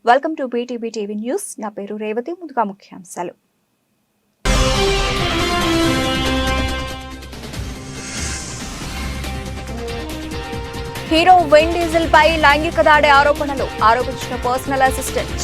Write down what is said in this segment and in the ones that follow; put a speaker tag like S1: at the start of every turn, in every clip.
S1: Welcome to BTB TV news. నా పేరు రేవతి. ముందుగా ముఖ్యాంశాలు. హీరో విన్ డీజిల్ పై లైంగిక దాడి ఆరోపించిన పర్సనల్ అసిస్టెంట్.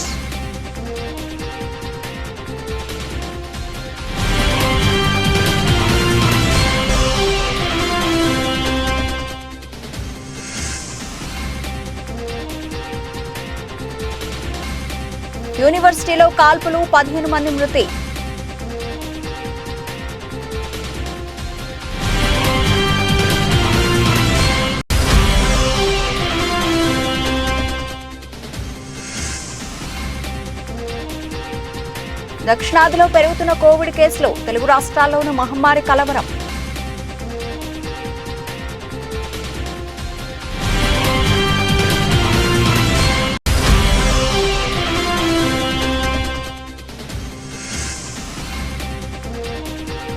S1: యూనివర్సిటీలో కాల్పులు, 15 మంది మృతి. దక్షిణాదిలో పెరుగుతున్న కోవిడ్ కేసులు, తెలుగు రాష్ట్రాల్లోనూ మహమ్మారి కలవరం.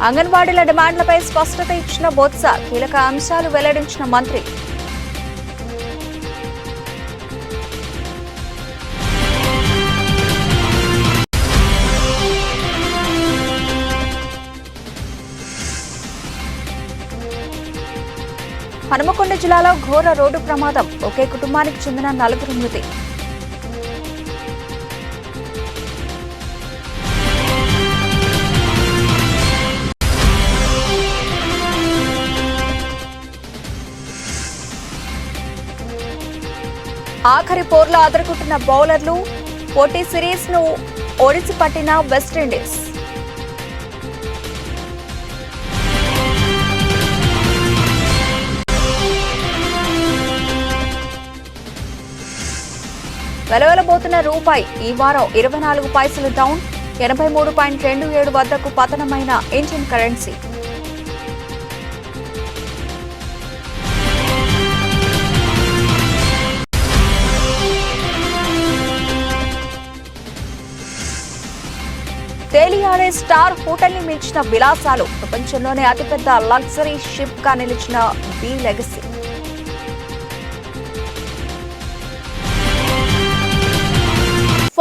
S1: అంగన్వాడీల డిమాండ్లపై స్పష్టత ఇచ్చిన బొత్స, కీలక అంశాలు వెల్లడించిన మంత్రి. హనుమకొండ జిల్లాలో ఘోర రోడ్డు ప్రమాదం, ఒకే కుటుంబానికి చెందిన 4 మృతి. ఆఖరి పోర్లో అదరగొట్టిన బౌలర్లు, పోటీ సిరీస్ ను ఒడిసి పట్టిన వెస్టిండీస్. వెలవెలబోతున్న రూపాయి ఈ వారం 24 పైసలు డౌన్, 83.27 వద్దకు పతనమైన ఇండియన్ కరెన్సీ. తేలియాడే స్టార్ హోటల్ ని మించిన విలాసాలు, ప్రపంచంలోనే అతిపెద్ద లగ్జరీ షిప్ గా నిలిచిన B legacy.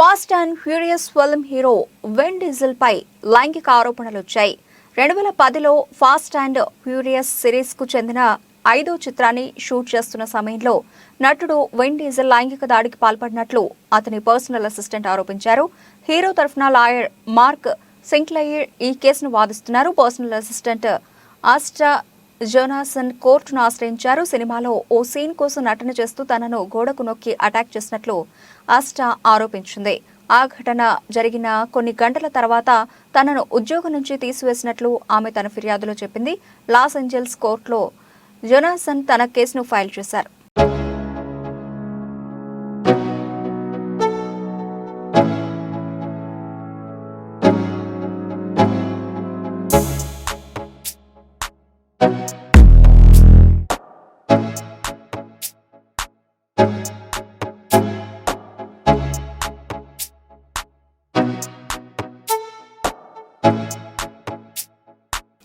S1: Fast and furious film hero Vin Diesel పై లైంగిక ఆరోపణలు వచ్చాయి. 2010లో ఫాస్ట్ అండ్ ఫ్యూరియస్ సిరీస్ కు చెందిన 5వ చిత్రాన్ని షూట్ చేస్తున్న సమయంలో నటుడు విన్ డీజిల్ లైంగిక దాడికి పాల్పడినట్లు అతని పర్సనల్ అసిస్టెంట్ ఆరోపించారు. హీరో తరఫున లాయర్ మార్క్ సింక్లెయిర్ ఈ కేసును వాదిస్తున్నారు. పర్సనల్ అసిస్టెంట్ ఆస్టా జోనాసన్ కోర్టును ఆశ్రయించారు. సినిమాలో ఓ సీన్ కోసం నటన చేస్తూ తనను గోడకు నొక్కి అటాక్ చేసినట్లు ఆస్టా ఆరోపించింది. ఆ ఘటన జరిగిన కొన్ని గంటల తర్వాత తనను ఉద్యోగం నుంచి తీసివేసినట్లు ఆమె తన ఫిర్యాదులో చెప్పింది. లాస్ ఏంజల్స్ కోర్టులో జోనాసన్ తన కేసును ఫైల్ చేశారు.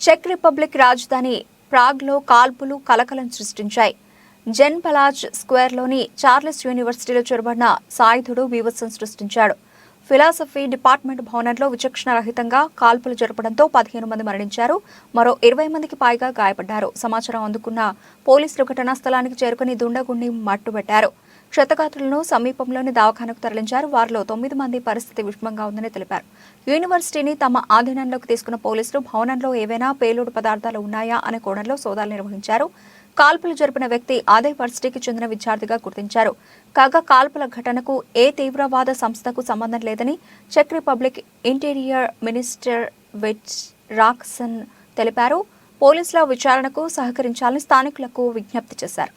S1: చెక్ రిపబ్లిక్ రాజధాని ప్రాగ్లో కాల్పులు కలకలం సృష్టించాయి. జెన్ పలాజ్ స్క్వేర్లోని చార్లెస్ యూనివర్సిటీలో చొరబడిన సాయుధుడు బీభత్సం సృష్టించాడు. ఫిలాసఫీ డిపార్ట్మెంట్ భవనంలో విచక్షణ రహితంగా కాల్పులు జరపడంతో 15 మంది మరణించారు. మరో 20 మందికి పైగా గాయపడ్డారు. సమాచారం అందుకున్న పోలీసులు ఘటనా స్థలానికి చేరుకుని దుండగుండి మట్టుబెట్టారు. క్షతగాత్రులను సమీపంలోని దవాఖానకు తరలించారు. వారిలో 9 మంది పరిస్థితి విషమంగా ఉందని తెలిపారు. యూనివర్సిటీని తమ ఆధీనంలోకి తీసుకున్న పోలీసులు భవనంలో ఏవైనా పేలుడు పదార్థాలు ఉన్నాయా అనే కోణంలో సోదాలు నిర్వహించారు. కాల్పులు జరిపిన వ్యక్తి అదే వర్సిటీకి చెందిన విద్యార్థిగా గుర్తించారు. కాగా కాల్పుల ఘటనకు ఏ తీవ్రవాద సంస్థకు సంబంధం లేదని చెక్ republic interior minister Vit Rakusan తెలిపారు. పోలీసుల విచారణకు సహకరించాలని స్థానికులకు విజ్ఞప్తి చేశారు.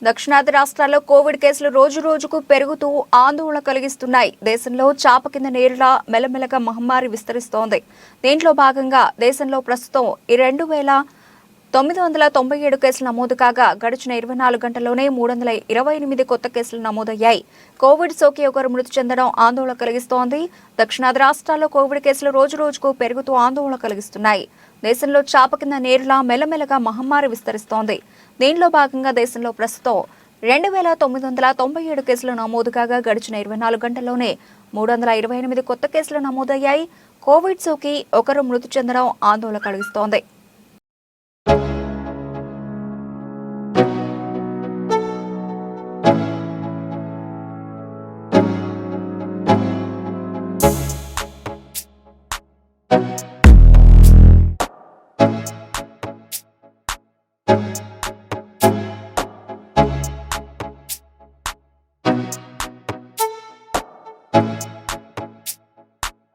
S1: దక్షిణాది రాష్ట్రాల్లో కోవిడ్ కేసులు రోజు రోజుకు పెరుగుతూ ఆందోళన కలిగిస్తున్నాయి. దేశంలో చాప కింద నేరులా మెల్లమెల్లగా మహమ్మారి విస్తరిస్తోంది. దీంట్లో భాగంగా దేశంలో ప్రస్తుతం 2,997 కేసులు నమోదు కాగా గడిచిన 24 గంటల్లోనే 328 కొత్త కేసులు నమోదయ్యాయి. కోవిడ్ సోకి ఒకరు మృతి చెందడం ఆందోళన కలిగిస్తోంది. దక్షిణాది రాష్ట్రాల్లో కోవిడ్ కేసులు రోజు రోజుకు పెరుగుతూ ఆందోళన కలిగిస్తున్నాయి. దేశంలో చాప కింద నేరులా మెల్లమెల్లగా మహమ్మారి విస్తరిస్తోంది. దీనిలో భాగంగా దేశంలో ప్రస్తుతం 2,997 కేసులు నమోదు కాగా గడిచిన 24 గంటల్లోనే 328 కొత్త కేసులు నమోదయ్యాయి. కోవిడ్ సోకి ఒకరు మృతి చెందడం ఆందోళన కలిగిస్తోంది.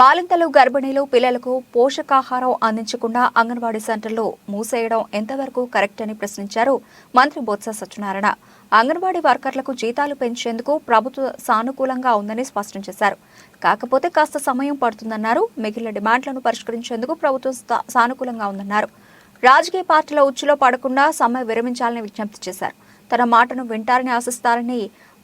S1: బాలింతలు, గర్భిణీలు, పిల్లలకు పోషకాహారం అందించకుండా అంగన్వాడీ సెంటర్లు మూసేయడం ఎంతవరకు కరెక్ట్ అని ప్రశ్నించారు మంత్రి బొత్స సత్యనారాయణ. అంగన్వాడీ వర్కర్లకు జీతాలు పెంచేందుకు ప్రభుత్వం సానుకూలంగా ఉందని స్పష్టం చేశారు. కాకపోతే కాస్త సమయం పడుతుందన్నారు. మిగిలిన డిమాండ్లను పరిష్కరించేందుకు ప్రభుత్వం సానుకూలంగా ఉందన్నారు. రాజకీయ పార్టీల ఉచ్చులో పడకుండా సమ్మె విరమించాలని విజ్ఞప్తి చేశారు. తన మాటను వింటారని ఆశిస్తారని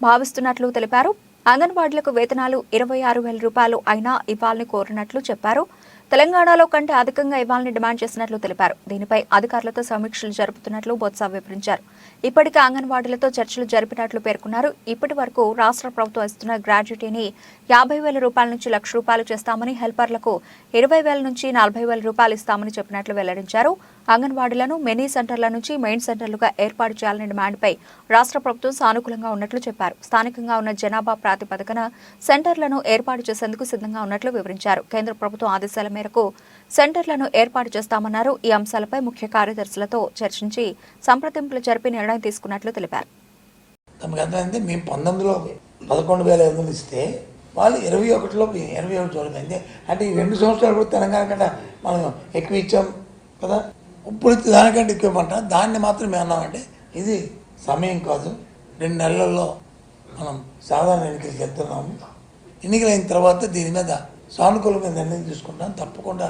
S1: భావిస్తున్నట్లు తెలిపారు. అంగన్వాడీలకు వేతనాలు 26,000 రూపాయలు అయినా ఇవ్వాలని కోరినట్లు చెప్పారు. తెలంగాణలో కంటే అధికంగా ఇవ్వాలని డిమాండ్ చేసినట్లు తెలిపారు. దీనిపై అధికారులతో సమీక్షలు జరుపుతున్నట్లు బొత్స వివరించారు. ఇప్పటికే అంగన్వాడీలతో చర్చలు జరిపినట్లు పేర్కొన్నారు. ఇప్పటి వరకు రాష్ట్ర ప్రభుత్వం ఇస్తున్న గ్రాడ్యుటీని 50,000 రూపాయల నుంచి ₹1,00,000 చేస్తామని, హెల్పర్లకు 20,000 నుంచి 40,000 రూపాయలు ఇస్తామని చెప్పినట్లు వెల్లడించారు. అంగన్వాడీలను మినీ సెంటర్ల నుంచి మెయిన్ సెంటర్లుగా ఏర్పాటు చేయాలనే డిమాండ్పై రాష్ట్ర ప్రభుత్వం సానుకూలంగా ఉన్నట్లు చెప్పారు. స్థానికంగా ఉన్న జనాభా ప్రాతిపదికన సెంటర్లను ఏర్పాటు చేసేందుకు సిద్ధంగా ఉన్నట్లు వివరించారు. కేంద్ర ప్రభుత్వం ఆదేశాల మేరకు సెంటర్లను ఏర్పాటు చేస్తామన్నారు. ఈ అంశాలపై ముఖ్య కార్యదర్శులతో చర్చించి సంప్రదింపులు జరిపి నిర్ణయం తీసుకున్నట్లు తెలిపారు.
S2: మేము 19లో 11,500 ఇస్తే వాళ్ళు 21లో 21 చూడమైంది. అంటే ఈ 2 సంవత్సరాలు తెలంగాణ కంటే మనం ఎక్కువ ఇచ్చాం కదా. ఇప్పుడు దానికంటే ఎక్కువ ఇవ్వమంట. దాన్ని మాత్రం మేము అన్నామంటే ఇది సమయం కాదు, 2 నెలల్లో మనం సాధారణ ఎన్నికలకు వెళ్తున్నాము. ఎన్నికలైన తర్వాత దీని మీద సానుకూలమైన నిర్ణయం తీసుకుంటాం తప్పకుండా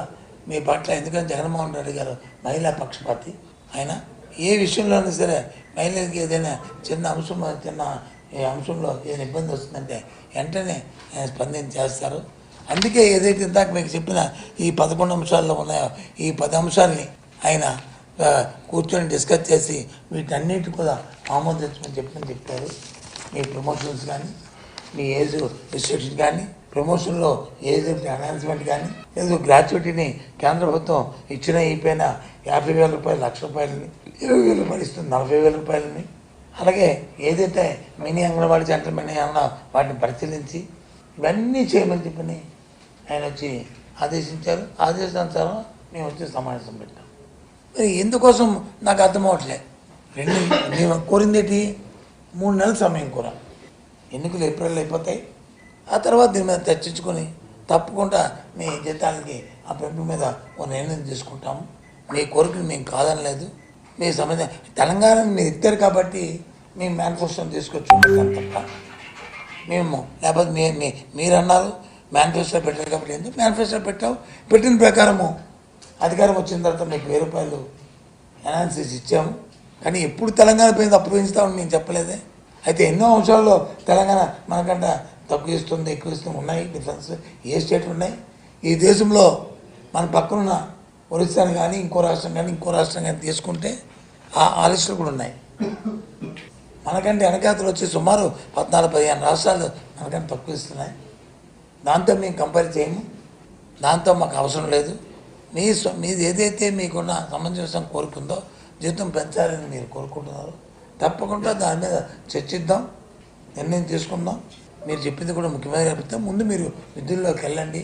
S2: మీ పట్ల. ఎందుకంటే జగన్మోహన్ రెడ్డి గారు మహిళా పక్షపాతి. ఆయన ఏ విషయంలోనైనా సరే మహిళలకి ఏదైనా చిన్న అంశంలో ఏదైనా ఇబ్బంది వస్తుందంటే వెంటనే స్పందన చేస్తారు. అందుకే ఏదైతే ఇందాక మీకు చెప్పిన ఈ 11 అంశాల్లో ఉన్నాయో ఈ 10 అంశాలని ఆయన కూర్చొని డిస్కస్ చేసి వీటన్నిటి కూడా ఆమోదించమని చెప్పారు. మీ ప్రమోషన్స్ కానీ, మీ ఏజ్ రిస్ట్రిక్షన్ కానీ, ప్రమోషన్లో ఏజ్ అనౌన్స్మెంట్ కానీ, లేదు గ్రాట్యుటీని కేంద్ర ప్రభుత్వం ఇచ్చిన అయిపోయినా 50,000 రూపాయలు, ₹1,00,000, 20,000 రూపాయలు ఇస్తుంది, 40,000 రూపాయలని. అలాగే ఏదైతే మినీ అంగన్వాడీ సెంటర్ మినీ అన్నా వాటిని పరిశీలించి ఇవన్నీ చేయమని చెప్పని ఆయన వచ్చి ఆదేశించారు. ఆదేశానుసారం మేము వచ్చి సమావేశం పెట్టాం. మరి ఎందుకోసం నాకు అర్థం అవ్వట్లేదు. మేము కోరిందేటి 3 నెలల సమయం కోర. ఎన్నికలు ఏప్రిల్ అయిపోతాయి. ఆ తర్వాత దీని మీద చర్చించుకొని తప్పకుండా మీ జీతాలకి ఆ పెంపు మీద ఒక నిర్ణయం తీసుకుంటాము. మీ కోరికను మేము కాదనలేదు. మీ సమస్య తెలంగాణను మీరు ఇచ్చారు కాబట్టి మేము మేనిఫెస్టోని తీసుకొచ్చుకుంటాం తప్ప మేము లేకపోతే మీరు అన్నారు మేనిఫెస్టో పెట్టారు కాబట్టి ఎందుకు మేనిఫెస్టో పెట్టాము. పెట్టిన ప్రకారము అధికారం వచ్చిన తర్వాత మీకు 1,000 రూపాయలు అనాలిసిస్ ఇచ్చాము. కానీ ఎప్పుడు తెలంగాణ పోయింది అప్పుడు పెంచుతామని మేము చెప్పలేదే. అయితే ఎన్నో అంశాల్లో తెలంగాణ మనకంటే తక్కువ ఇస్తుంది, ఎక్కువ ఇస్తుంది, ఉన్నాయి డిఫరెన్స్. ఏ స్టేట్ ఉన్నాయి ఈ దేశంలో? మన పక్కనున్న ఒరిస్సాని కానీ ఇంకో రాష్ట్రం కానీ తీసుకుంటే ఆ లిస్టులు కూడా ఉన్నాయి. మనకంటే వెనకాతలు వచ్చి సుమారు 14-15 రాష్ట్రాలు మనకంటే తక్కువ ఇస్తున్నాయి. దాంతో మేము కంపేర్ చేయము. దాంతో మాకు అవసరం లేదు. మీది ఏదైతే మీకున్న సమంజసం కోరుకుందో జీతం పెంచాలని మీరు కోరుకుంటున్నారు, తప్పకుండా దాని మీద చర్చిద్దాం, నిర్ణయం తీసుకుందాం. మీరు చెప్పింది కూడా ముఖ్యమైన చెప్తే ముందు మీరు విధుల్లోకి వెళ్ళండి.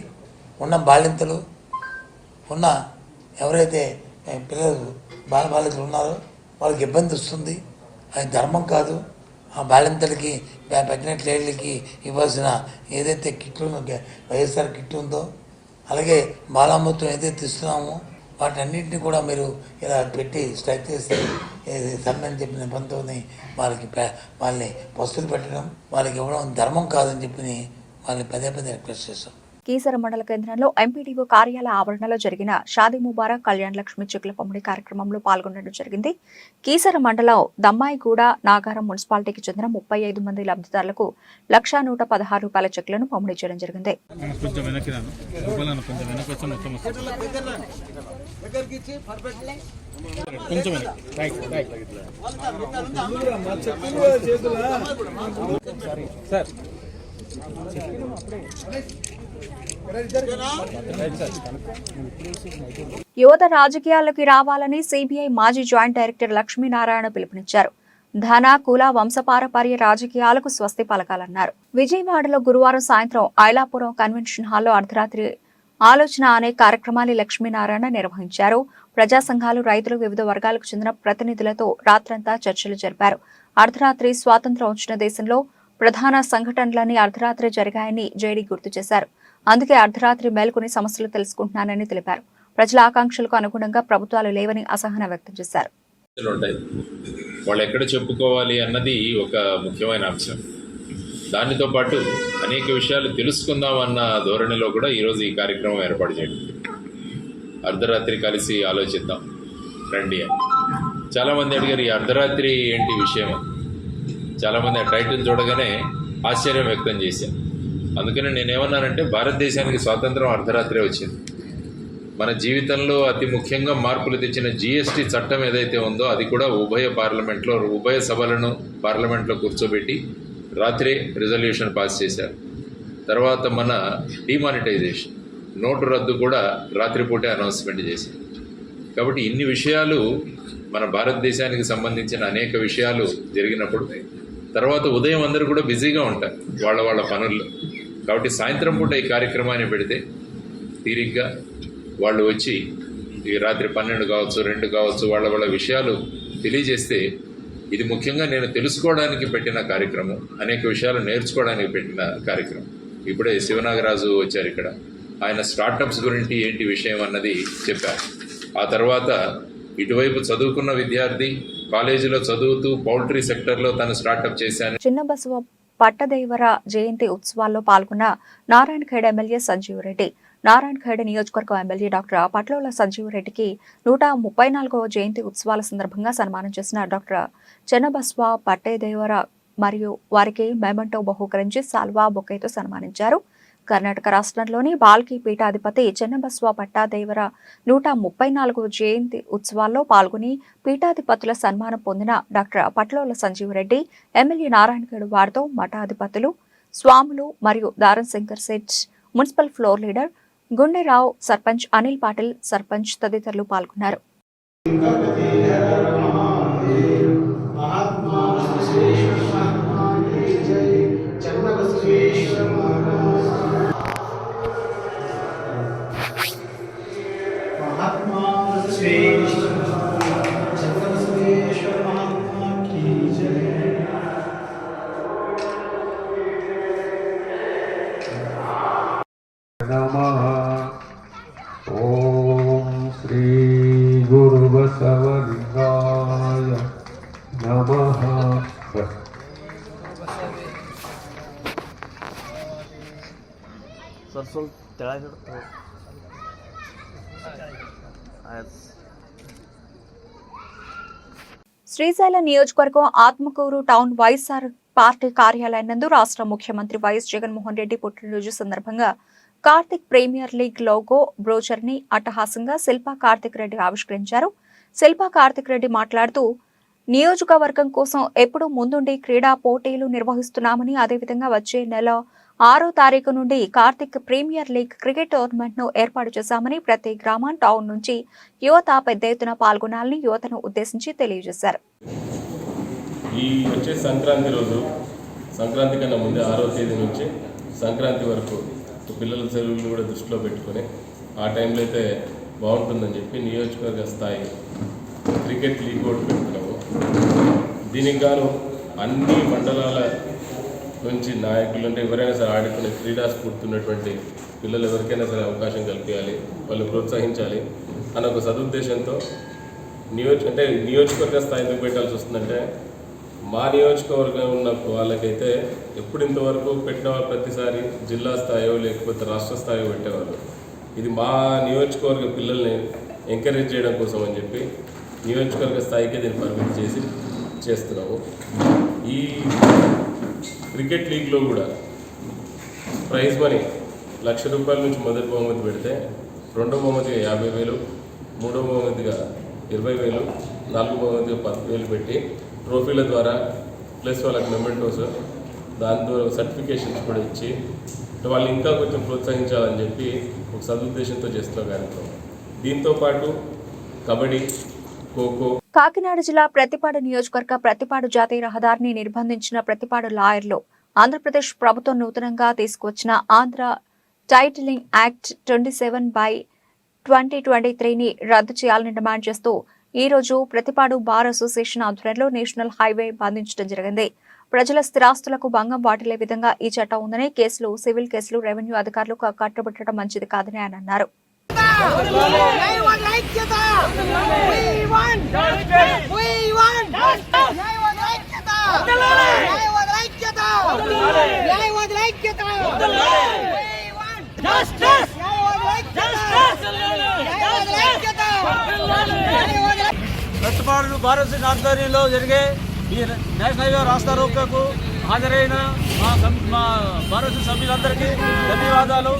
S2: ఉన్న బాలింతలు ఉన్న ఎవరైతే పిల్లలు బాలికలు ఉన్నారో వాళ్ళకి ఇబ్బంది వస్తుంది. అది ధర్మం కాదు. ఆ బాలింతలకి ప్రెగ్నెంట్ లేడీలకి ఇవ్వాల్సిన ఏదైతే కిట్లు వైఎస్ఆర్ కిట్ ఉందో, అలాగే బాలామృతం ఏదైతే ఇస్తున్నామో వాటన్నింటినీ కూడా మీరు ఇలా పెట్టి స్ట్రైక్ చేస్తే సన్నని చెప్పిన పంతోని వాళ్ళని పస్తులు పెట్టడం, వాళ్ళకి ఇవ్వడం ధర్మం కాదని చెప్పి వాళ్ళని పదే రిక్వెస్ట్ చేస్తాం.
S1: కీసర మండల కేంద్రంలో ఎంపీడీఓ కార్యాలయ ఆవరణలో జరిగిన షాదీ ముబారక్ కళ్యాణ్ లక్ష్మి చెక్కుల పంపిణీ కార్యక్రమంలో పాల్గొనడం జరిగింది. కీసర మండలం దమ్మాయిగూడ నాగారం మున్సిపాలిటీకి చెందిన 35 మంది లబ్ధిదారులకు ₹1,116 చెక్కులను పంపిణీ చేయడం జరిగింది. యువత రాజకీయాల్లోకి రావాలని సిబిఐ మాజీ జాయింట్ డైరెక్టర్ లక్ష్మీనారాయణ పిలుపునిచ్చారు. ధన, కుల, వంశపారపర్య రాజకీయాలకు స్వస్తి పలకాలన్నారు. విజయవాడలో గురువారం సాయంత్రం ఐలాపురం కన్వెన్షన్ హాల్లో అర్ధరాత్రి ఆలోచన అనే కార్యక్రమాన్ని లక్ష్మీనారాయణ నిర్వహించారు. ప్రజా సంఘాలు, రైతులు, వివిధ వర్గాలకు చెందిన ప్రతినిధులతో రాత్రంతా చర్చలు జరిపారు. అర్ధరాత్రి స్వాతంత్ర్యం వచ్చిన దేశంలో ప్రధాన సంఘటనలన్నీ అర్ధరాత్రి జరిగాయని జేడీ గుర్తు చేశారు. అందుకే అర్ధరాత్రి మేల్కొని సమస్యలు తెలుసుకుంటున్నానని తెలిపారు. ప్రజల ఆకాంక్షలకు అనుగుణంగా ప్రభుత్వాలు లేవని అసహనం వ్యక్తం చేశారు.
S3: వాళ్ళు ఎక్కడ చెప్పుకోవాలి అన్నది ఒక ముఖ్యమైన అంశం. దానితో పాటు అనేక విషయాలు తెలుసుకుందాం అన్న ధోరణిలో కూడా ఈరోజు ఈ కార్యక్రమం ఏర్పాటు చేయడం. అర్ధరాత్రి కలిసి ఆలోచిద్దాం రండి అని చాలామంది అడిగారు. ఈ అర్ధరాత్రి ఏంటి విషయం? చాలామంది ఆ టైటిల్ చూడగానే ఆశ్చర్యం వ్యక్తం చేశారు. అందుకని నేనేమన్నానంటే, భారతదేశానికి స్వాతంత్రం అర్ధరాత్రే వచ్చింది. మన జీవితంలో అతి ముఖ్యంగా మార్పులు తెచ్చిన జిఎస్టీ చట్టం ఏదైతే ఉందో అది కూడా ఉభయ సభలను పార్లమెంట్లో కూర్చోబెట్టి రాత్రే రిజల్యూషన్ పాస్ చేశారు. తర్వాత మన డిమానిటైజేషన్, నోటు రద్దు కూడా రాత్రిపూటే అనౌన్స్మెంట్ చేశారు. కాబట్టి ఇన్ని విషయాలు మన భారతదేశానికి సంబంధించిన అనేక విషయాలు జరిగినప్పుడు తర్వాత ఉదయం అందరూ కూడా బిజీగా ఉంటారు వాళ్ళ పనుల్లో. కాబట్టి సాయంత్రం పూట ఈ కార్యక్రమాన్ని పెడితే తీరిగ్గా వాళ్ళు వచ్చి ఈ రాత్రి 12 కావచ్చు, 2 కావచ్చు, వాళ్ళ విషయాలు తెలియజేస్తే ఇది ముఖ్యంగా నేను తెలుసుకోవడానికి పెట్టిన కార్యక్రమం, అనేక విషయాలు నేర్చుకోవడానికి పెట్టిన కార్యక్రమం. ఇప్పుడే శివనాగరాజు వచ్చారు ఇక్కడ, ఆయన స్టార్టప్స్ గురించి ఏంటి విషయం అన్నది చెప్పారు. ఆ తర్వాత ఇటువైపు చదువుకున్న విద్యార్థి కాలేజీలో చదువుతూ పౌల్ట్రీ సెక్టర్లో తను స్టార్టప్ చేశాను.
S1: చిన్న బసవ పట్టదేవర జయంతి ఉత్సవాల్లో పాల్గొన్న నారాయణఖేడ్ ఎమ్మెల్యే సంజీవ్ రెడ్డి. నారాయణఖేడ్ నియోజకవర్గం ఎమ్మెల్యే డాక్టర్ పట్లోల సంజీవ్ రెడ్డికి 134వ జయంతి ఉత్సవాల సందర్భంగా సన్మానం చేసిన డాక్టర్ చెన్నబస్వ పట్టేదేవర మరియు వారికి మెమెంటో బహూకరించి సాల్వా బొకేతో సన్మానించారు. కర్ణాటక రాష్ట్రంలోని బాల్కి పీఠాధిపతి చెన్నబస్వ పట్టాదేవర 134వ జయంతి ఉత్సవాల్లో పాల్గొని పీఠాధిపతుల సన్మానం పొందిన డాక్టర్ పట్లోల సంజీవ్ రెడ్డి ఎమ్మెల్యే నారాయణఖేడ్ వారితో మఠాధిపతులు, స్వాములు మరియు Daran Shankar Seth municipal floor leader Gunderao, sarpanch Anil Patil, sarpanch తదితరులు పాల్గొన్నారు.
S4: ఓం శ్రీ గురు బసవలింగాయ నమః.
S1: శ్రీశైలం నియోజకవర్గం ఆత్మకూరు టౌన్ వైఎస్ఆర్ పార్టీ కార్యాలయం నందు రాష్ట్ర ముఖ్యమంత్రి వైఎస్ జగన్మోహన్ రెడ్డి పుట్టినరోజు సందర్భంగా Karthik premier league logo brochure ని అట్టహాసంగా శిల్పా కార్తిక్ రెడ్డి ఆవిష్కరించారు. శిల్పా కార్తిక్ రెడ్డి మాట్లాడుతూ, నియోజకవర్గం కోసం ఎప్పుడూ ముందుండి క్రీడా పోటీలు నిర్వహిస్తున్నామని, అదేవిధంగా వచ్చే నెల 6వ తారీఖు నుండి Karthik premier league cricket tournament ను ఏర్పాటు చేశామని, ప్రతి గ్రామం, టౌన్ నుంచి యువత పెద్ద ఎత్తున పాల్గొనాలని యువతను ఉద్దేశించి తెలియజేశారు.
S5: ఈ వచ్చే సంక్రాంతి రోజు, సంక్రాంతి కన్నా ముందే 6వ తేదీ నుంచి సంక్రాంతి వరకు పిల్లల సెలవులు కూడా దృష్టిలో పెట్టుకొని ఆ టైంలో అయితే బాగుంటుందని చెప్పి నియోజకవర్గ స్థాయి క్రికెట్ లీగ్ కూడా పెడుతున్నాము. దీనికి గాను అన్ని మండలాల నుంచి నాయకులు అంటే ఎవరైనా సరే ఆడుకునే క్రీడా స్ఫూర్తి ఉన్నటువంటి పిల్లలు ఎవరికైనా సరే అవకాశం కల్పించాలి, వాళ్ళు ప్రోత్సహించాలి అన్న ఒక సదుద్దేశంతో నియోజకవర్గ స్థాయి ఎందుకు పెట్టాల్సి వస్తుందంటే మా నియోజకవర్గం ఉన్న వాళ్ళకైతే ఎప్పుడు ఇంతవరకు పెట్టిన ప్రతిసారి జిల్లా స్థాయో లేకపోతే రాష్ట్ర స్థాయో పెట్టేవాళ్ళు. ఇది మా నియోజకవర్గ పిల్లల్ని ఎంకరేజ్ చేయడం కోసం అని చెప్పి నియోజకవర్గ స్థాయికే దీన్ని పరిమితి చేస్తున్నాము. ఈ క్రికెట్ లీగ్లో కూడా ప్రైజ్ మనీ ₹1,00,000 నుంచి మొదటి బహుమతి పెడితే రెండో బహుమతిగా 50,000, మూడో బహుమతిగా 20,000, నాలుగో బహుమతిగా 10,000 పెట్టి ట్రోఫీల ద్వారా ప్లస్ వాళ్ళకి మెమెంటోస్ దాంతో సర్టిఫికేషన్స్ కూడా ఇచ్చి వాళ్ళు ఇంకా కొంచెం ప్రోత్సహించాలని చెప్పి ఒక సదుద్దేశంతో చేస్తున్న కార్యక్రమం. దీంతోపాటు కబడ్డీ, ఖోఖో.
S1: కాకినాడ జిల్లా ప్రతిపాడు నియోజకవర్గ ప్రతిపాడు జాతీయ రహదారిని నిర్బంధించిన ప్రతిపాడు లాయర్లు ఆంధ్రప్రదేశ్ ప్రభుత్వం నూతనంగా తీసుకువచ్చిన ఆంధ్ర టైటిలింగ్ యాక్ట్ 27/2023ని రద్దు చేయాలని డిమాండ్ చేస్తూ ఈ రోజు ప్రతిపాడు బార్ అసోసియేషన్ ఆధ్వర్యంలో నేషనల్ హైవే బంధించడం జరిగింది. ప్రజల స్థిరాస్తులకు భంగం వాటిల్లే విధంగా ఈ చట్టం ఉందని, కేసులు, సివిల్ కేసులు రెవెన్యూ అధికారులకు కట్టబెట్టడం మంచిది కాదని ఆయన అన్నారు.
S6: ప్రతిపాడు భారత ఆధ్వర్యంలో జరిగే ఈ నేషనల్ హైవే రాస్తా రోకోకు హాజరైన మా భారత సభ్యులందరికీ ధన్యవాదాలు.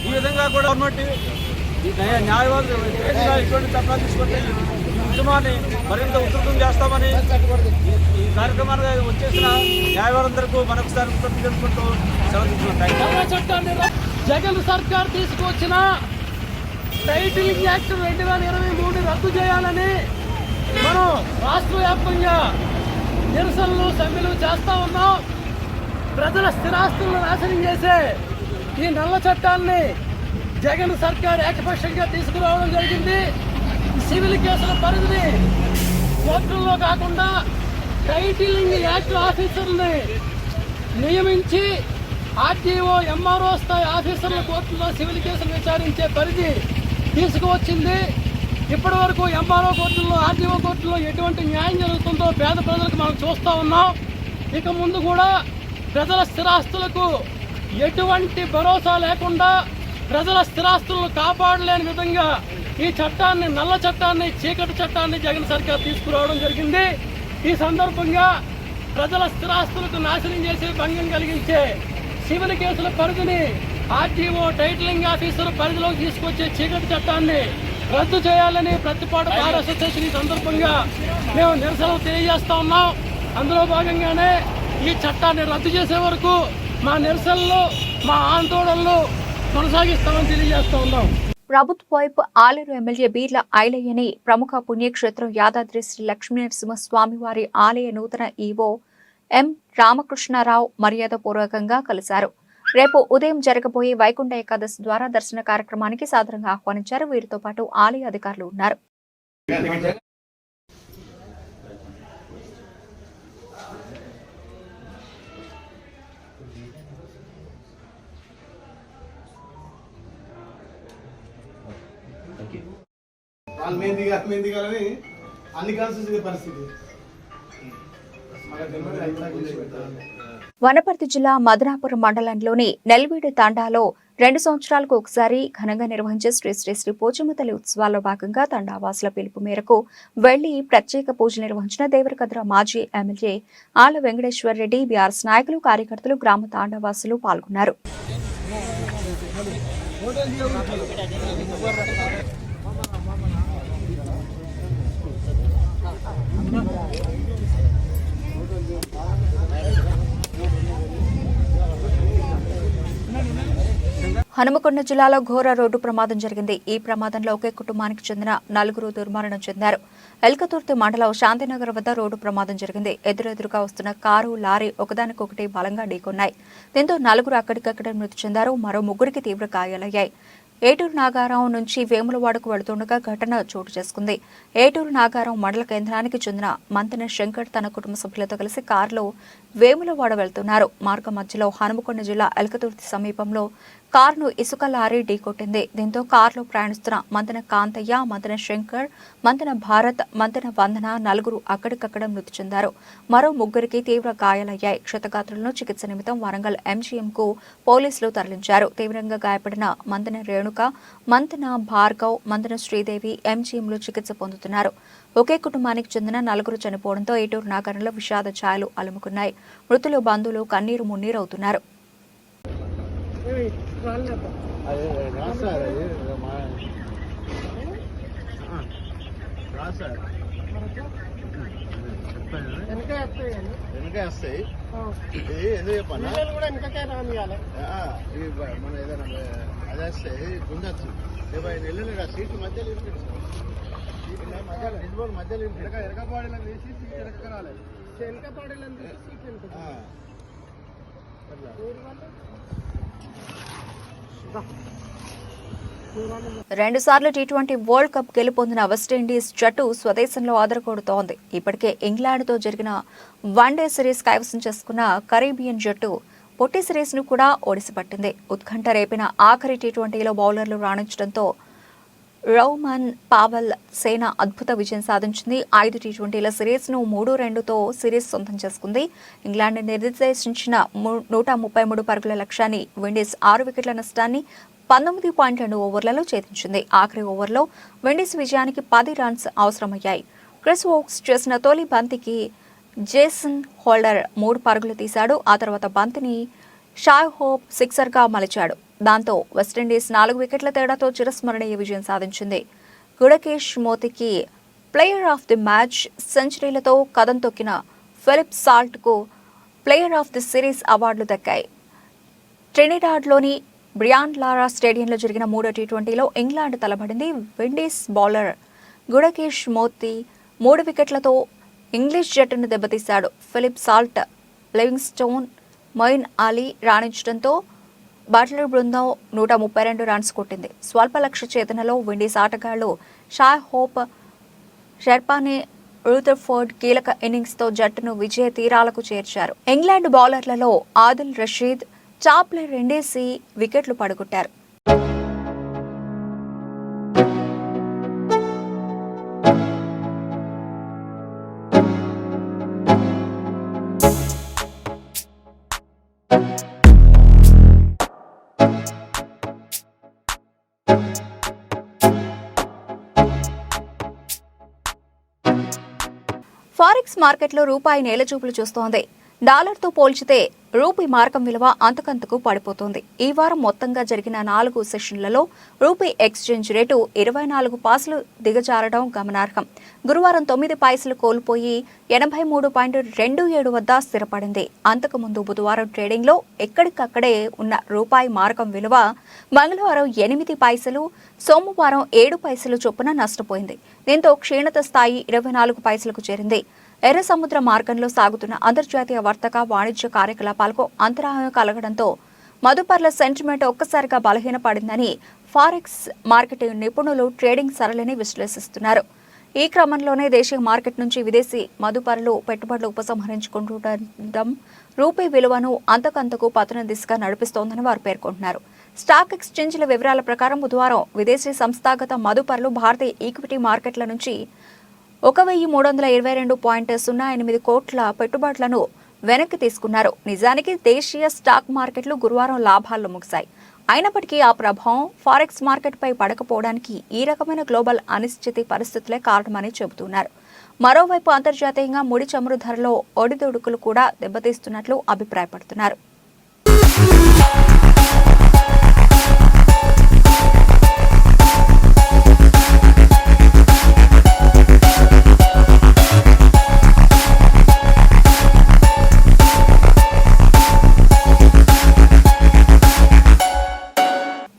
S6: ఈ విధంగా కూడా గవర్నమెంట్ న్యాయవాదులు ఇటువంటి చట్టాలు తీసుకుంటే ఈ ఉద్యమాన్ని మరింత ఉధృతం చేస్తామని ఈ కార్యక్రమాన్ని వచ్చేసిన న్యాయవాదులందరికీ మరొకసారి తెలుసుకుంటూ సెలవు.
S7: జగన్ సర్కార్ తీసుకొచ్చిన టైటిలింగ్ యాక్ట్ 2023 రద్దు చేయాలని మనం రాష్ట్ర వ్యాప్తంగా నిరసనలు, సమ్మెలు చేస్తా ఉన్నాం. ప్రజల స్థిరాస్తులను నాశనం చేసే ఈ నల్ల చట్టాన్ని జగన్ సర్కార్ ఏకపక్షంగా తీసుకురావడం జరిగింది. సివిల్ కేసుల పరిధిని కోర్టుల్లో కాకుండా టైటిలింగ్ యాక్ట్ ఆఫీసర్ని నియమించి ఆర్టీఓ, ఎంఆర్ఓ స్థాయి ఆఫీసర్ల కోర్టులో సివిల్ కేసులు విచారించే పరిధి తీసుకువచ్చింది. ఇప్పటి వరకు ఎంఆర్ఓ కోర్టుల్లో, ఆర్టీఓ కోర్టుల్లో ఎటువంటి న్యాయం జరుగుతుందో పేద ప్రజలకు మనం చూస్తూ ఉన్నాం. ఇక ముందు కూడా ప్రజల స్థిరాస్తులకు ఎటువంటి భరోసా లేకుండా ప్రజల స్థిరాస్తులను కాపాడలేని విధంగా ఈ చట్టాన్ని, నల్ల చట్టాన్ని, చీకటి చట్టాన్ని జగన్ సర్కార్ తీసుకురావడం జరిగింది. ఈ సందర్భంగా ప్రజల స్థిరాస్తులకు నాశనం చేసే, భంగం కలిగించే సివిల్ కేసుల పరిధిని ఆర్టీఓ, టైటిలింగ్ ఆఫీసర్ పరిధిలోకి తీసుకొచ్చే చీకటి చట్టాన్ని రద్దు చేయాలని ప్రతిపాడు బార్ అసోసియేషన్ ఈ సందర్భంగా మేము నిరసనలు తెలియజేస్తా ఉన్నాం. అందులో భాగంగానే ఈ చట్టాన్ని రద్దు చేసే వరకు మా నిరసనలు, మా ఆందోళనలు కొనసాగిస్తామని తెలియజేస్తా ఉన్నాం.
S1: ప్రభుత్వ వైపు ఆలేరు ఎమ్మెల్యే బీర్ల ఐలయ్యని ప్రముఖ పుణ్యక్షేత్రం యాదాద్రి శ్రీ లక్ష్మీనరసింహస్వామి వారి ఆలయ నూతన ఈవో ఎం రామకృష్ణారావు మర్యాదపూర్వకంగా కలిశారు. రేపు ఉదయం జరగబోయే వైకుంఠ ఏకాదశి ద్వారా దర్శన కార్యక్రమానికి సాదరంగా ఆహ్వానించారు. వీరితో పాటు ఆలయ అధికారులు ఉన్నారు.
S8: అన్ని కలిసి పరిస్థితి.
S1: వనపర్తి జిల్లా మదనాపురం మండలంలోని నెల్వీడు తాండాలో 2 సంవత్సరాలకు ఒకసారి ఘనంగా నిర్వహించే శ్రీ శ్రీ శ్రీ పోచమ్మ తల్లి ఉత్సవాల్లో భాగంగా తండావాసుల పిలుపు మేరకు వెళ్లి ప్రత్యేక పూజలు నిర్వహించిన దేవరకద్ర మాజీ ఎమ్మెల్యే ఆళ్ల వెంకటేశ్వర రెడ్డి, బీఆర్ఎస్ నాయకులు, కార్యకర్తలు, గ్రామ తాండావాసులు పాల్గొన్నారు. హనుమకొండ జిల్లాలో ఘోర రోడ్డు ప్రమాదం జరిగింది. ఈ ప్రమాదంలో ఒకే కుటుంబానికి చెందిన 4 దుర్మరణం చెందారు. ఎల్కతుర్తి మండలం శాంతినగర్ వద్ద రోడ్డు ప్రమాదం జరిగింది. ఎదురెదురుగా వస్తున్న కారు, లారీ ఒకదానికొకటి బలంగా ఢీకొన్నాయి. దీంతో 4 అక్కడికక్కడే మృతి చెందారు. మరో 3కి తీవ్ర గాయాలయ్యాయి. ఏటూరు నాగారం నుంచి వేములవాడకు వెళుతుండగా ఘటన చోటు చేసుకుంది. ఏటూరు నాగారం మండల కేంద్రానికి చెందిన మంతెన శంకర్ తన కుటుంబ సభ్యులతో కలిసి కారులో వేములవాడ వెళ్తున్నారు. మార్గ మధ్యలో హనుమకొండ జిల్లా ఎల్కతుర్తి సమీపంలో కారును ఇసుక లారీ ఢీకొట్టింది. దీంతో కారులో ప్రయాణిస్తున్న మంతెన కాంతయ్య, మంతెన శంకర్, మంతెన భారత్, మంతెన వందన నలుగురు అక్కడికక్కడ మృతి చెందారు. మరో ముగ్గురికి తీవ్ర గాయాలయ్యాయి. క్షతగాత్రులను చికిత్స నిమిత్తం వరంగల్ ఎంజీఎంకు పోలీసులు తరలించారు. తీవ్రంగా గాయపడిన మంతెన రేణుక, మంతెన భార్గవ్, మంతెన శ్రీదేవి ఎంజీఎంలో చికిత్స పొందుతున్నారు. ఒకే కుటుంబానికి చెందిన నలుగురు చనిపోవడంతో ఏటూరు నగరంలో విషాద ఛాయలు అలుముకున్నాయి. మృతులు బంధువులు కన్నీరు మున్నీరవుతున్నారు.
S8: వెనకే వస్తాయి ఇది ఎందుకు చెప్పన్నా కూడా వెనకకే రానియాలి మన ఏదైనా అది వస్తాయి గుండొచ్చు 50 నెలలు సీట్లు మధ్యలో మధ్యలో మధ్యలో ఎరకపాడీలను తీసి సీట్ ఎరకరాలి ఎరకపాడీలను తీసి సీట్
S1: రెండుసార్లు టీ20 వరల్డ్ కప్ గెలుపొందిన వెస్టిండీస్ జట్టు స్వదేశంలో ఆదరగొడుతోంది. ఇప్పటికే ఇంగ్లాండ్తో జరిగిన వన్డే సిరీస్ కైవసం చేసుకున్న కరీబియన్ జట్టు పొట్టి సిరీస్ను కూడా ఓడిసిపట్టింది. ఉత్కంఠ రేపిన ఆఖరి టీ20లో బౌలర్లు రాణించడంతో రౌమన్ పావెల్ సేన అద్భుత విజయం సాధించింది. 5 టీ20ల సిరీస్ను 3-2తో సిరీస్ సొంతం చేసుకుంది. ఇంగ్లాండ్ నిర్దేశించిన 133 పరుగుల లక్ష్యాన్ని విండీస్ 6 వికెట్ల నష్టాన్ని 19.2 ఓవర్లలో ఛేదించింది. ఆఖరి ఓవర్లో విండీస్ విజయానికి 10 రన్స్ అవసరమయ్యాయి. క్రిస్ వోక్స్ చేసిన తొలి బంతికి జేసన్ హోల్డర్ 3 పరుగులు తీశాడు. ఆ తర్వాత బంతిని షాయ్ హోప్ సిక్సర్గా మలిచాడు. దాంతో వెస్టిండీస్ 4 వికెట్ల తేడాతో చిరస్మరణీయ విజయం సాధించింది. గుడకేష్ మోతీకి ప్లేయర్ ఆఫ్ ది మ్యాచ్ సెంచరీలతో కదం తొక్కిన ఫిలిప్ సాల్ట్కు ప్లేయర్ ఆఫ్ ది సిరీస్ అవార్డులు దక్కాయి. ట్రినిడాడ్లోని బ్రియాన్ లారా స్టేడియంలో జరిగిన 3వ టీ20లో ఇంగ్లాండ్ తలబడింది. విండీస్ బౌలర్ గుడకేష్ మోతీ 3 వికెట్లతో ఇంగ్లీష్ జట్టును దెబ్బతీశాడు. Philip Salt, Livingstone, Moeen Ali రాణించడంతో బట్లర్ బృందం 132 రన్స్ కొట్టింది. స్వల్ప లక్ష్య ఛేదనలో విండీస్ ఆటగాళ్లు షాయ్ హోప్, షెర్పానే రూథర్ఫోర్డ్ కీలక ఇన్నింగ్స్తో జట్టును విజయ తీరాలకు చేర్చారు. ఇంగ్లాండ్ బౌలర్లలో ఆదిల్ రషీద్, చాప్లర్ రెండేసి వికెట్లు పడగొట్టారు. ఫారెక్స్ మార్కెట్లో రూపాయి నేలచూపులు చూస్తోంది. డాలర్తో పోల్చితే రూపీ మార్కం విలువ అంతకంతకు పడిపోతోంది. ఈ వారం మొత్తంగా జరిగిన 4 సెషన్లలో రూపీ ఎక్స్చేంజ్ రేటు 24 పైసలు దిగజారడం గమనార్హం. గురువారం 9 పైసలు కోల్పోయి 83.27 వద్ద స్థిరపడింది. అంతకుముందు బుధవారం ట్రేడింగ్లో ఎక్కడికక్కడే ఉన్న రూపాయి మార్కం విలువ మంగళవారం 8 పైసలు, సోమవారం 7 పైసలు చొప్పున నష్టపోయింది. దీంతో క్షీణత స్థాయి 24 పైసలకు చేరింది. ఎర్ర సముద్ర మార్గంలో సాగుతున్న అంతర్జాతీయ వర్తక వాణిజ్య కార్యకలాపాలకు అంతరాయం కలగడంతో మదుపర్ల సెంటిమెంట్ ఒక్కసారిగా బలహీనపడిందని ఫారెక్స్ మార్కెట్ నిపుణులు ట్రేడింగ్ సరళిని విశ్లేషిస్తున్నారు. ఈ క్రమంలోనే దేశీయ మార్కెట్ నుంచి విదేశీ మదుపరులు పెట్టుబడులు ఉపసంహరించుకుంటుండటం రూపీ విలువను అంతకంతకు పతన దిశగా నడిపిస్తోందని వారు పేర్కొంటున్నారు. స్టాక్ ఎక్స్చేంజ్ల వివరాల ప్రకారం బుధవారం విదేశీ సంస్థాగత మదుపరులు భారతీయ ఈక్విటీ మార్కెట్ల నుంచి 1322.08 కోట్ల పెట్టుబడులను వెనక్కి తీసుకున్నారు. నిజానికి దేశీయ స్టాక్ మార్కెట్లు గురువారం లాభాల్లో ముగిశాయి. అయినప్పటికీ ఆ ప్రభావం ఫారెక్స్ మార్కెట్పై పడకపోవడానికి ఈ రకమైన గ్లోబల్ అనిశ్చితి పరిస్థితులే కారణమని చెబుతున్నారు. మరోవైపు అంతర్జాతీయంగా ముడి చమురు ధరలో ఒడిదుడుకులు కూడా దెబ్బతీస్తున్నట్లు అభిప్రాయపడుతున్నారు.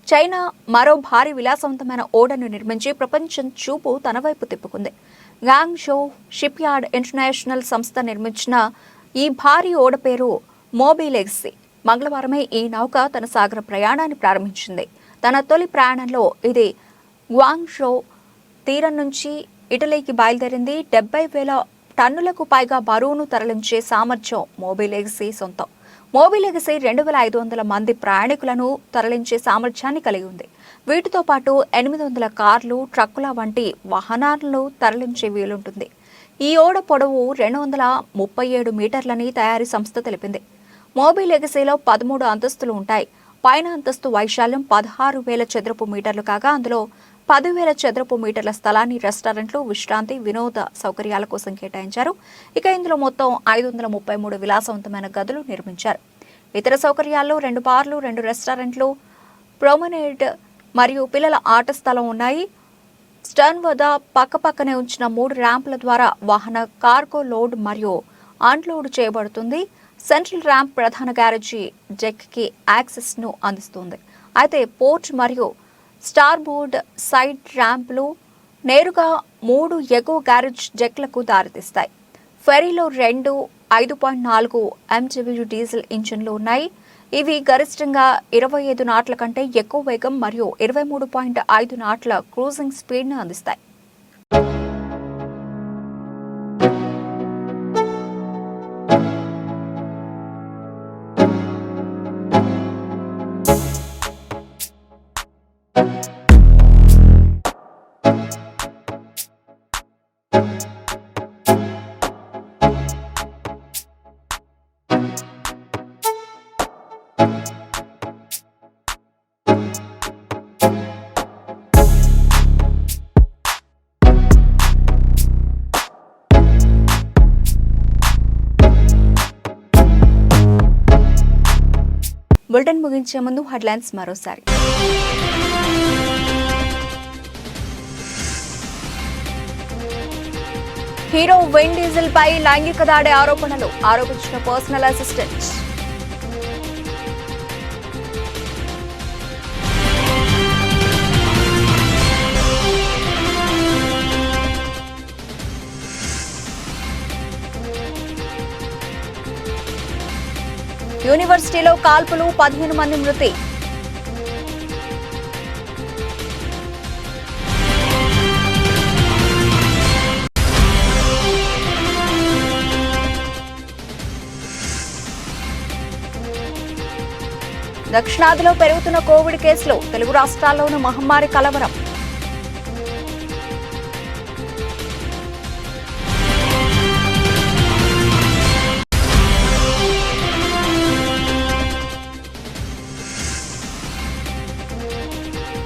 S1: చైనా మరో భారీ విలాసవంతమైన ఓడను నిర్మించి ప్రపంచం చూపు తన వైపు తిప్పుకుంది. గాంగ్జో షిప్ యార్డ్ ఇంటర్నేషనల్ సంస్థ నిర్మించిన ఈ భారీ ఓడ పేరు మోబిలెక్సీ. మంగళవారమే ఈ నౌక తన సాగర ప్రయాణాన్ని ప్రారంభించింది. తన తొలి ప్రయాణంలో ఇది గ్వాంగ్జో తీరం నుంచి ఇటలీకి బయలుదేరింది. 70,000 టన్నులకు పైగా బరువును తరలించే సామర్థ్యం మోబిలెక్సీ సొంతం. మోబీ లెగసీ 2,500 మంది ప్రయాణికులను తరలించే సామర్థ్యాన్ని కలిగి ఉంది. వీటితో పాటు 800 కార్లు, ట్రక్కుల వంటి వాహనాలను తరలించే వీలుంటుంది. ఈ ఓడ పొడవు 237 మీటర్లని తయారీ సంస్థ తెలిపింది. మోబీ లెగసీలో 13 అంతస్తులు ఉంటాయి. పైన అంతస్తు వైశాల్యం 16,000 చదరపు మీటర్లు కాగా అందులో 10,000 చదరపు మీటర్ల స్థలాన్ని రెస్టారెంట్లు, విశ్రాంతి, వినోద సౌకర్యాల కోసం కేటాయించారు. ఇక ఇందులో మొత్తం 533 విలాసవంతమైన గదులు నిర్మించారు. ఇతర సౌకర్యాల్లో 2 బార్లు, 2 రెస్టారెంట్లు, ప్రొమెనేడ్ మరియు పిల్లల ఆట స్థలం ఉన్నాయి. స్టర్న్ వద్ద పక్కపక్కనే ఉంచిన 3 ర్యాంపుల ద్వారా వాహన కార్గో లోడ్ మరియు అన్లోడ్ చేయబడుతుంది. సెంట్రల్ ర్యాంప్ ప్రధాన గ్యారేజీ డెక్కి యాక్సెస్ను అందిస్తుంది. అయితే పోర్ట్ మరియు స్టార్బోర్డ్ సైడ్ ర్యాంపులు నేరుగా 3 ఎగువ గ్యారేజ్ డెక్లకు దారితీస్తాయి. ఫెరీలో 2 5.4 MGU డీజిల్ ఇంజిన్లు ఉన్నాయి. ఇవి గరిష్టంగా 25 నాట్ల కంటే ఎక్కువ వేగం మరియు 23.5 నాట్ల క్రూజింగ్ స్పీడ్ను అందిస్తాయి. బులెటిన్ ముగించే ముందు హెడ్లైన్స్ మరోసారి. హీరో విన్ డీజిల్ పై లైంగిక దాడి ఆరోపణలు ఆరోపించిన పర్సనల్ అసిస్టెంట్. యూనివర్సిటీలో కాల్పులు, 15 మంది మృతి. దక్షిణాదిలో పెరుగుతున్న కోవిడ్ కేసులు, తెలుగు రాష్ట్రాల్లోనూ మహమ్మారి కలవరం.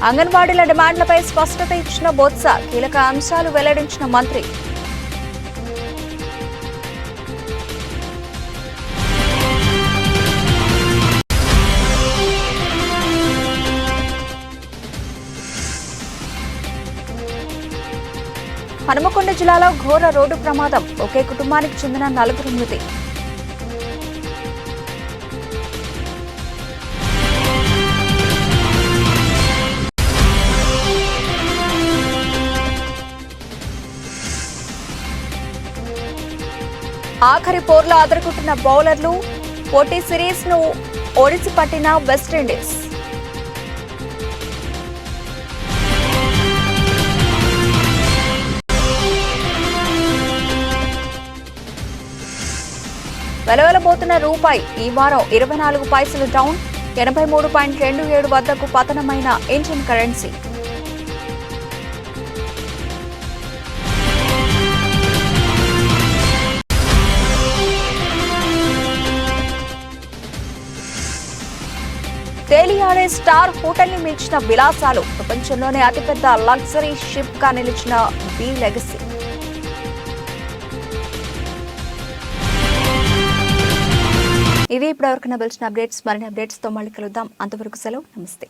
S1: అంగన్వాడీల డిమాండ్లపై స్పష్టత ఇచ్చిన బొత్స, కీలక అంశాలు వెల్లడించిన మంత్రి. హనుమకొండ జిల్లాలో ఘోర రోడ్డు ప్రమాదం, ఒకే కుటుంబానికి చెందిన 4 మృతి. ఆఖరి పోర్లో అదరగొట్టిన బౌలర్లు, పోటీ సిరీస్ ను ఒడిసి పట్టిన వెస్టిండీస్. వెలవెలబోతున్న రూపాయి ఈ వారం 24 పైసలు డౌన్, 83.27 వద్దకు పతనమైన ఇండియన్ కరెన్సీ. తేలియాడే స్టార్ హోటల్ ని మించిన విలాసాలు, ప్రపంచంలోనే అతిపెద్ద లగ్జరీ షిప్ గా నిలిచిన బీ లెగసీ. ఇవి ఇప్పటివరకు నిలిచిన అప్డేట్స్. మరిన్ని అప్డేట్స్ తో మళ్ళీ కలుద్దాం. అంతవరకు సెలవు, నమస్తే.